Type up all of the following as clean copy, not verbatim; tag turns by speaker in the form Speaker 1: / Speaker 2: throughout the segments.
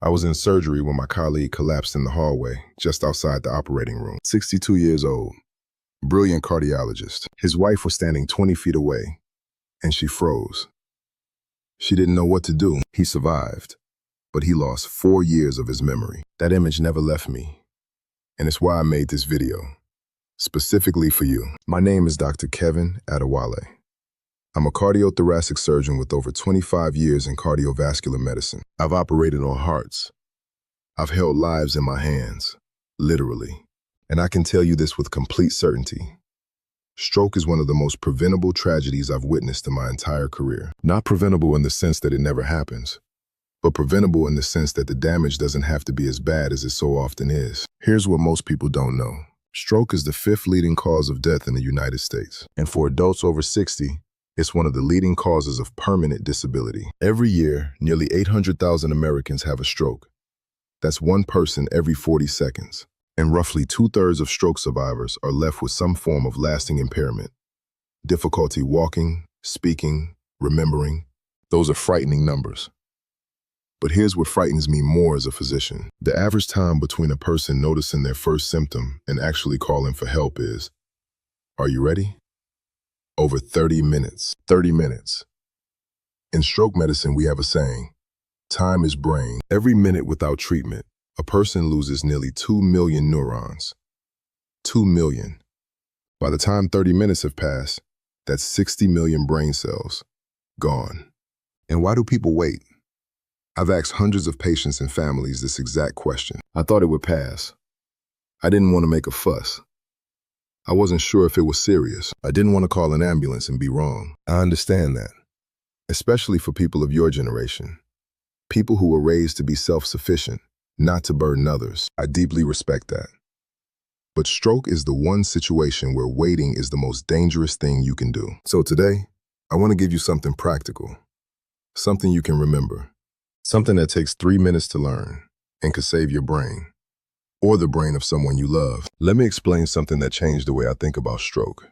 Speaker 1: I was in surgery when my colleague collapsed in the hallway, just outside the operating room. 62 years old, brilliant cardiologist. His wife was standing 20 feet away, and she froze. She didn't know what to do. He survived, but he lost 4 years of his memory. That image never left me, and it's why I made this video, specifically for you. My name is Dr. Kevin Adewale. I'm a cardiothoracic surgeon with over 25 years in cardiovascular medicine. I've operated on hearts. I've held lives in my hands, literally. And I can tell you this with complete certainty. Stroke is one of the most preventable tragedies I've witnessed in my entire career. Not preventable in the sense that it never happens, but preventable in the sense that the damage doesn't have to be as bad as it so often is. Here's what most people don't know. Stroke is the 5th leading cause of death in the United States. And for adults over 60, it's one of the leading causes of permanent disability. Every year, nearly 800,000 Americans have a stroke. That's one person every 40 seconds. And roughly 2/3 of stroke survivors are left with some form of lasting impairment. Difficulty walking, speaking, remembering. Those are frightening numbers. But here's what frightens me more as a physician. The average time between a person noticing their first symptom and actually calling for help is, are you ready? Over 30 minutes. 30 minutes. In stroke medicine, we have a saying, time is brain. Every minute without treatment, a person loses nearly 2 million neurons. 2 million. By the time 30 minutes have passed, that's 60 million brain cells gone. And why do people wait? I've asked hundreds of patients and families this exact question. I thought it would pass. I didn't want to make a fuss. I wasn't sure if it was serious. I didn't want to call an ambulance and be wrong. I understand that, especially for people of your generation. People who were raised to be self-sufficient, not to burden others. I deeply respect that. But stroke is the one situation where waiting is the most dangerous thing you can do. So today, I want to give you something practical, something you can remember, something that takes 3 minutes to learn and could save your brain, or the brain of someone you love. Let me explain something that changed the way I think about stroke.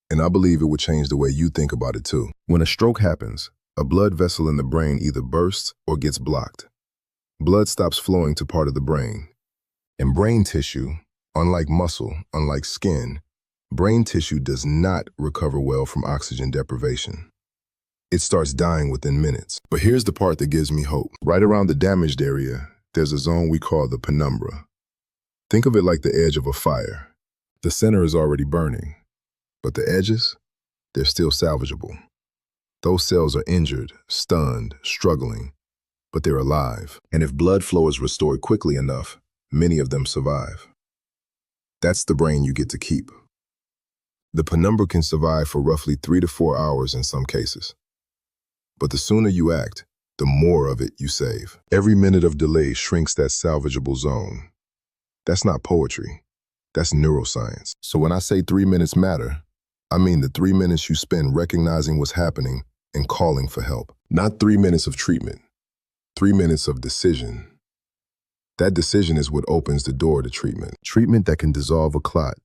Speaker 1: And I believe it would change the way you think about it too. When a stroke happens, a blood vessel in the brain either bursts or gets blocked. Blood stops flowing to part of the brain. And brain tissue, unlike muscle, unlike skin, brain tissue does not recover well from oxygen deprivation. It starts dying within minutes. But here's the part that gives me hope. Right around the damaged area, there's a zone we call the penumbra. Think of it like the edge of a fire. The center is already burning, but the edges, they're still salvageable. Those cells are injured, stunned, struggling, but they're alive. And if blood flow is restored quickly enough, many of them survive. That's the brain you get to keep. The penumbra can survive for roughly 3 to 4 hours in some cases. But the sooner you act, the more of it you save. Every minute of delay shrinks that salvageable zone. That's not poetry. That's neuroscience. So when I say 3 minutes matter, I mean the 3 minutes you spend recognizing what's happening and calling for help. Not 3 minutes of treatment, 3 minutes of decision. That decision is what opens the door to treatment. Treatment that can dissolve a clot,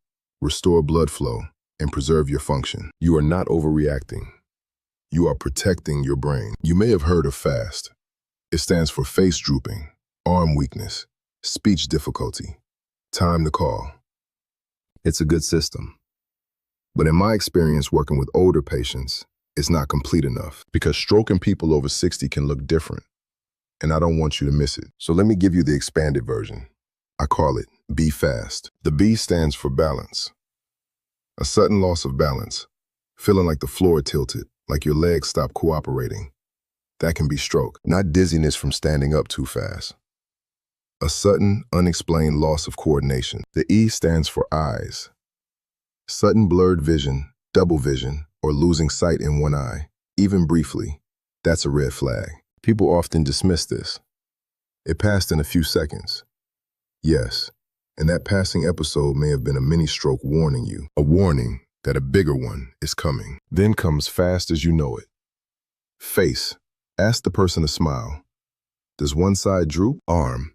Speaker 1: restore blood flow, and preserve your function. You are not overreacting. You are protecting your brain. You may have heard of FAST. It stands for face drooping, arm weakness, speech difficulty, time to call. It's a good system. But in my experience working with older patients, it's not complete enough because stroke in people over 60 can look different. And I don't want you to miss it. So let me give you the expanded version. I call it B FAST. The B stands for balance. A sudden loss of balance, feeling like the floor tilted, like your legs stop cooperating. That can be stroke, not dizziness from standing up too fast. A sudden, unexplained loss of coordination. The E stands for eyes. Sudden blurred vision, double vision, or losing sight in one eye, even briefly. That's a red flag. People often dismiss this. It passed in a few seconds. Yes, and that passing episode may have been a mini stroke warning you, a warning that a bigger one is coming. Then comes fast as you know it. Face. Ask the person to smile. Does one side droop? Arm.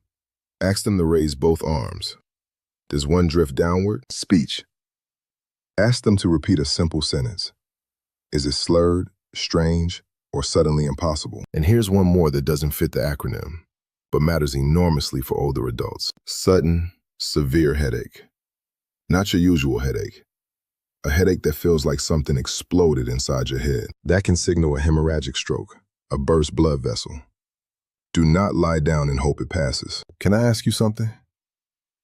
Speaker 1: Ask them to raise both arms. Does one drift downward? Speech. Ask them to repeat a simple sentence. Is it slurred, strange, or suddenly impossible? And here's one more that doesn't fit the acronym, but matters enormously for older adults. Sudden, severe headache. Not your usual headache. A headache that feels like something exploded inside your head. That can signal a hemorrhagic stroke, a burst blood vessel. Do not lie down and hope it passes. Can I ask you something?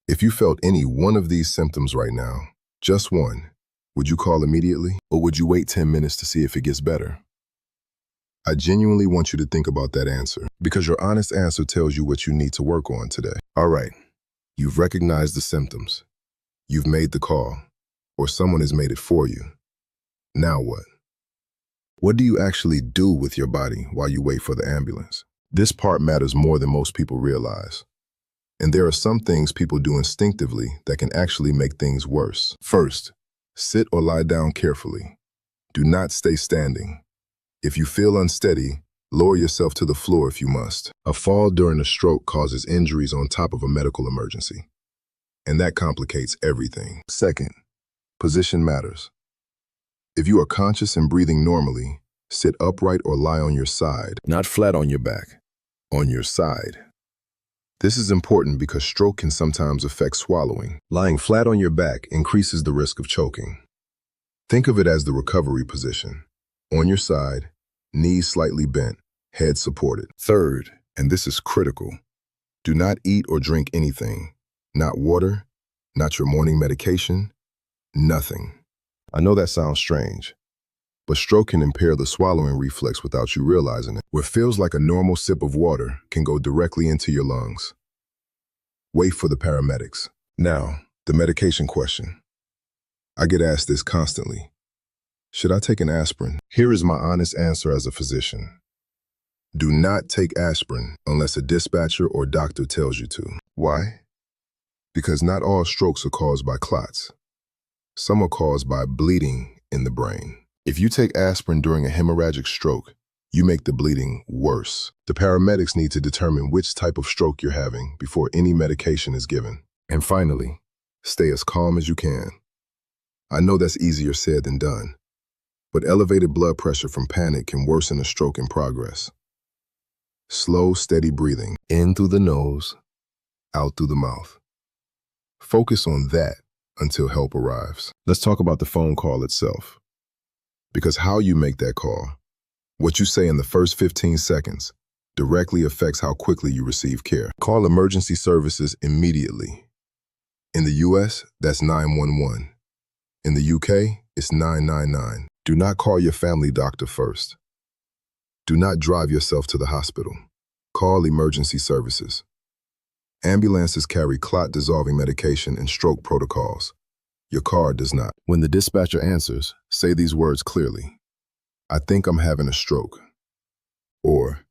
Speaker 1: If you felt any one of these symptoms right now, just one, would you call immediately, or would you wait 10 minutes to see if it gets better? I genuinely want you to think about that answer, because your honest answer tells you what you need to work on today. All right, you've recognized the symptoms. You've made the call, or someone has made it for you. Now what? What do you actually do with your body while you wait for the ambulance? This part matters more than most people realize. And there are some things people do instinctively that can actually make things worse. First, sit or lie down carefully. Do not stay standing. If you feel unsteady, lower yourself to the floor if you must. A fall during a stroke causes injuries on top of a medical emergency, and that complicates everything. Second, position matters. If you are conscious and breathing normally, sit upright or lie on your side, not flat on your back, on your side. This is important because stroke can sometimes affect swallowing. Lying flat on your back increases the risk of choking. Think of it as the recovery position. On your side, knees slightly bent, head supported. Third, and this is critical, do not eat or drink anything. Not water, not your morning medication, nothing. I know that sounds strange, but stroke can impair the swallowing reflex without you realizing it. What feels like a normal sip of water can go directly into your lungs. Wait for the paramedics. Now, the medication question. I get asked this constantly. Should I take an aspirin? Here is my honest answer as a physician. Do not take aspirin unless a dispatcher or doctor tells you to. Why? Because not all strokes are caused by clots. Some are caused by bleeding in the brain. If you take aspirin during a hemorrhagic stroke, you make the bleeding worse. The paramedics need to determine which type of stroke you're having before any medication is given. And finally, stay as calm as you can. I know that's easier said than done, but elevated blood pressure from panic can worsen a stroke in progress. Slow, steady breathing, in through the nose, out through the mouth. Focus on that until help arrives. Let's talk about the phone call itself. Because how you make that call, what you say in the first 15 seconds, directly affects how quickly you receive care. Call emergency services immediately. In the US, that's 911. In the UK, it's 999. Do not call your family doctor first. Do not drive yourself to the hospital. Call emergency services. Ambulances carry clot-dissolving medication and stroke protocols. Your car does not. When the dispatcher answers, say these words clearly. I think I'm having a stroke. Or,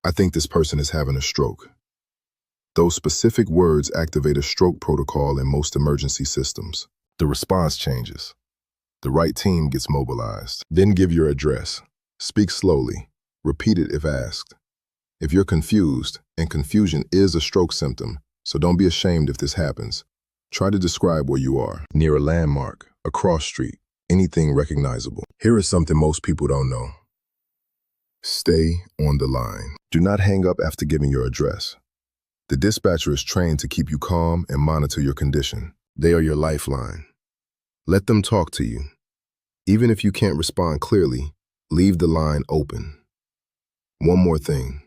Speaker 1: I think this person is having a stroke. Those specific words activate a stroke protocol in most emergency systems. The response changes. The right team gets mobilized. Then give your address. Speak slowly. Repeat it if asked. If you're confused, and confusion is a stroke symptom, so don't be ashamed if this happens, try to describe where you are. Near a landmark, a cross street, anything recognizable. Here is something most people don't know. Stay on the line. Do not hang up after giving your address. The dispatcher is trained to keep you calm and monitor your condition. They are your lifeline. Let them talk to you. Even if you can't respond clearly, leave the line open. One more thing.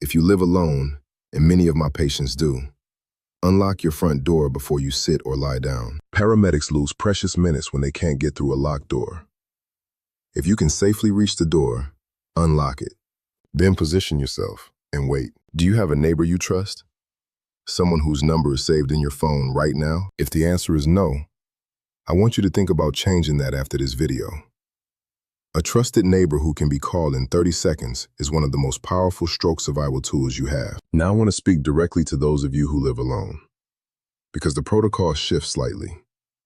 Speaker 1: If you live alone, and many of my patients do, unlock your front door before you sit or lie down. Paramedics lose precious minutes when they can't get through a locked door. If you can safely reach the door, unlock it. Then position yourself and wait. Do you have a neighbor you trust? Someone whose number is saved in your phone right now? If the answer is no, I want you to think about changing that after this video. A trusted neighbor who can be called in 30 seconds is one of the most powerful stroke survival tools you have. Now I want to speak directly to those of you who live alone, because the protocol shifts slightly,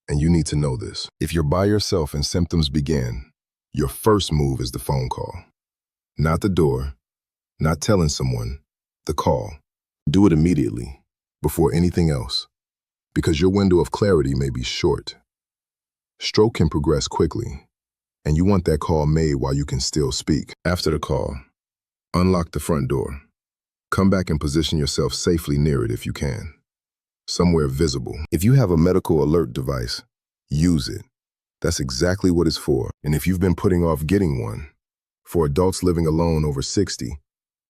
Speaker 1: and you need to know this. If you're by yourself and symptoms begin, your first move is the phone call. Not the door, not telling someone, the call. Do it immediately, before anything else, because your window of clarity may be short. Stroke can progress quickly, and you want that call made while you can still speak. After the call, unlock the front door. Come back and position yourself safely near it if you can. Somewhere visible. If you have a medical alert device, use it. That's exactly what it's for. And if you've been putting off getting one, for adults living alone over 60,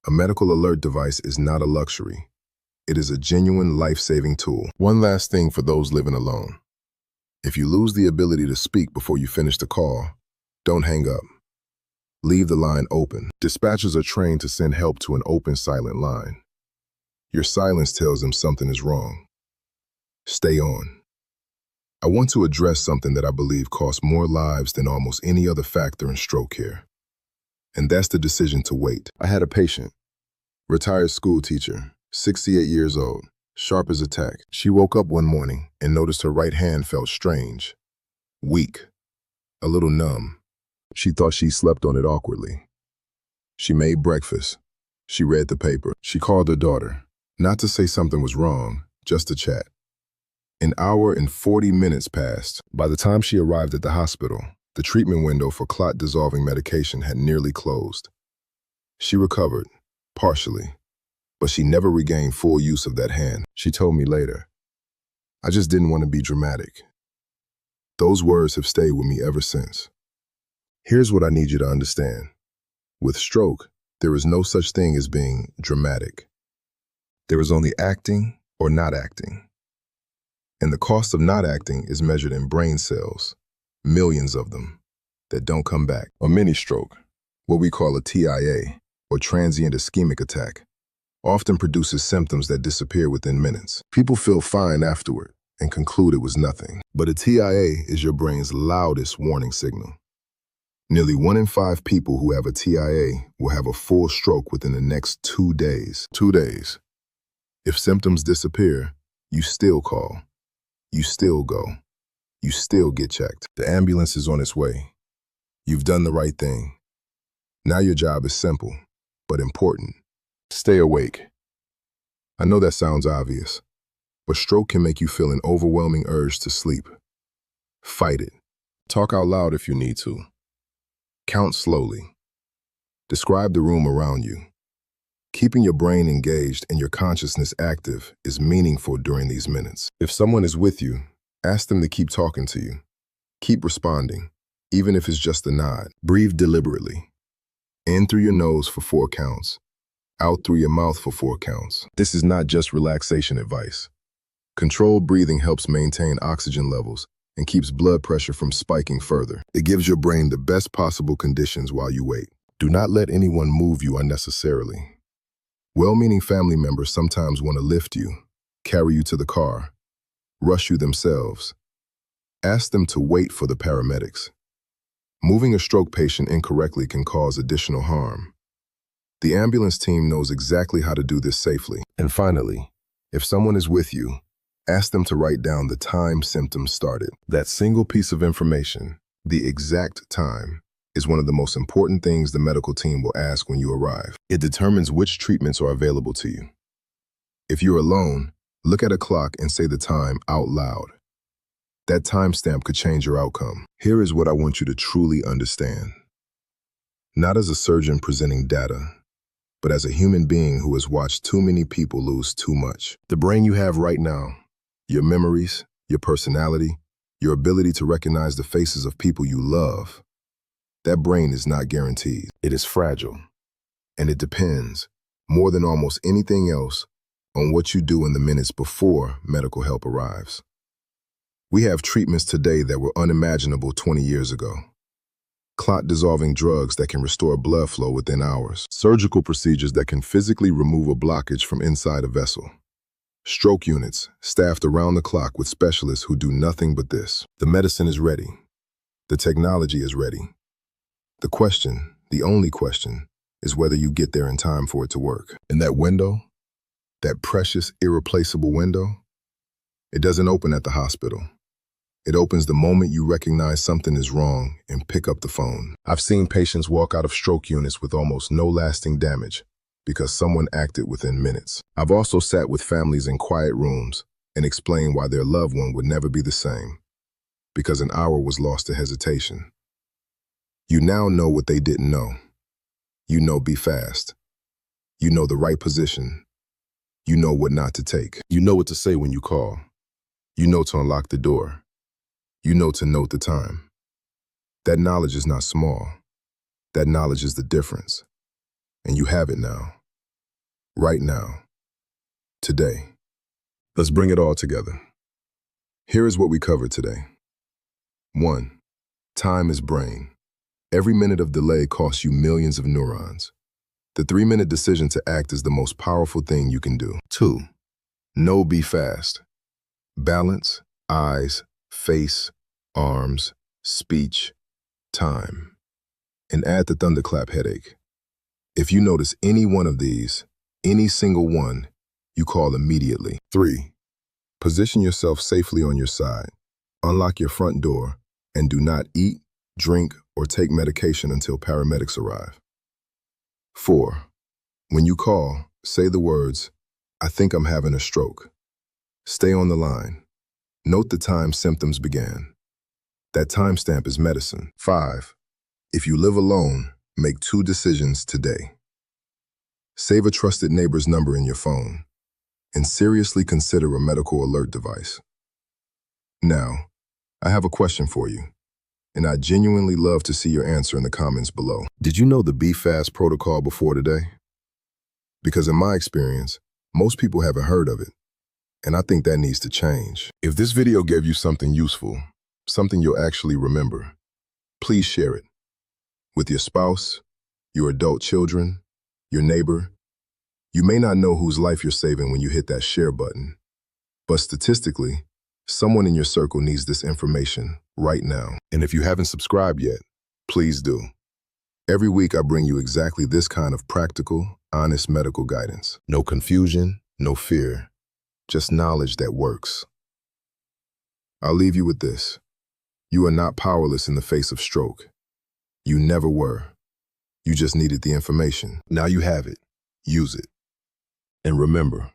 Speaker 1: a medical alert device is not a luxury. It is a genuine life-saving tool. One last thing for those living alone. If you lose the ability to speak before you finish the call, don't hang up. Leave the line open. Dispatchers are trained to send help to an open, silent line. Your silence tells them something is wrong. Stay on. I want to address something that I believe costs more lives than almost any other factor in stroke care. And that's the decision to wait. I had a patient, retired school teacher, 68 years old, sharp as a tack. She woke up one morning and noticed her right hand felt strange, weak, a little numb. She thought she slept on it awkwardly. She made breakfast. She read the paper. She called her daughter, not to say something was wrong, just to chat. An hour and 40 minutes passed. By the time she arrived at the hospital, the treatment window for clot-dissolving medication had nearly closed. She recovered, partially, but she never regained full use of that hand. She told me later, "I just didn't want to be dramatic." Those words have stayed with me ever since. Here's what I need you to understand. With stroke, there is no such thing as being dramatic. There is only acting or not acting. And the cost of not acting is measured in brain cells, millions of them, that don't come back. A mini stroke, what we call a TIA, or transient ischemic attack, often produces symptoms that disappear within minutes. People feel fine afterward and conclude it was nothing. But a TIA is your brain's loudest warning signal. Nearly 1 in 5 people who have a TIA will have a full stroke within the next 2 days. 2 days. If symptoms disappear, you still call. You still go. You still get checked. The ambulance is on its way. You've done the right thing. Now your job is simple, but important. Stay awake. I know that sounds obvious, but stroke can make you feel an overwhelming urge to sleep. Fight it. Talk out loud if you need to. Count slowly. Describe the room around you. Keeping your brain engaged and your consciousness active is meaningful during these minutes. If someone is with you, ask them to keep talking to you. Keep responding, even if it's just a nod. Breathe deliberately. In through your nose for 4 counts. Out through your mouth for 4 counts. This is not just relaxation advice. Controlled breathing helps maintain oxygen levels and keeps blood pressure from spiking further. It gives your brain the best possible conditions while you wait. Do not let anyone move you unnecessarily. Well-meaning family members sometimes want to lift you, carry you to the car, rush you themselves. Ask them to wait for the paramedics. Moving a stroke patient incorrectly can cause additional harm. The ambulance team knows exactly how to do this safely. And finally, if someone is with you, ask them to write down the time symptoms started. That single piece of information, the exact time, is one of the most important things the medical team will ask when you arrive. It determines which treatments are available to you. If you're alone, look at a clock and say the time out loud. That timestamp could change your outcome. Here is what I want you to truly understand. Not as a surgeon presenting data, but as a human being who has watched too many people lose too much. The brain you have right now, your memories, your personality, your ability to recognize the faces of people you love, that brain is not guaranteed. It is fragile, and it depends, more than almost anything else, on what you do in the minutes before medical help arrives. We have treatments today that were unimaginable 20 years ago. Clot-dissolving drugs that can restore blood flow within hours. Surgical procedures that can physically remove a blockage from inside a vessel. Stroke units, staffed around the clock with specialists who do nothing but this. The medicine is ready. The technology is ready. The question, the only question, is whether you get there in time for it to work. And that window, that precious, irreplaceable window, it doesn't open at the hospital. It opens the moment you recognize something is wrong and pick up the phone. I've seen patients walk out of stroke units with almost no lasting damage because someone acted within minutes. I've also sat with families in quiet rooms and explained why their loved one would never be the same, because an hour was lost to hesitation. You now know what they didn't know. You know, be fast. You know the right position. You know what not to take. You know what to say when you call. You know to unlock the door. You know to note the time. That knowledge is not small. That knowledge is the difference. And you have it now. Right now. Today. Let's bring it all together. Here is what we covered today. 1. Time is brain. Every minute of delay costs you millions of neurons. The 3-minute decision to act is the most powerful thing you can do. 2. Know be fast. Balance, eyes, face, arms, speech, time. And add the thunderclap headache. If you notice any one of these, any single one, you call immediately. 3. Position yourself safely on your side. Unlock your front door and do not eat, drink, or take medication until paramedics arrive. 4. When you call, say the words, "I think I'm having a stroke." Stay on the line. Note the time symptoms began. That timestamp is medicine. 5. If you live alone, make 2 decisions today. Save a trusted neighbor's number in your phone, and seriously consider a medical alert device. Now, I have a question for you, and I genuinely love to see your answer in the comments below. Did you know the Be Fast protocol before today? Because in my experience, most people haven't heard of it, and I think that needs to change. If this video gave you something useful, something you'll actually remember, please share it with your spouse, your adult children, your neighbor. You may not know whose life you're saving when you hit that share button, but statistically, someone in your circle needs this information right now. And if you haven't subscribed yet, please do. Every week I bring you exactly this kind of practical, honest medical guidance. No confusion, no fear, just knowledge that works. I'll leave you with this. You are not powerless in the face of stroke. You never were. You just needed the information. Now you have it. Use it. And remember,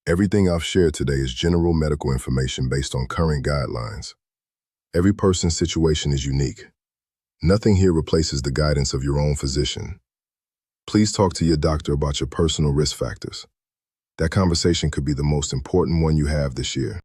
Speaker 1: everything I've shared today is general medical information based on current guidelines. Every person's situation is unique. Nothing here replaces the guidance of your own physician. Please talk to your doctor about your personal risk factors. That conversation could be the most important one you have this year.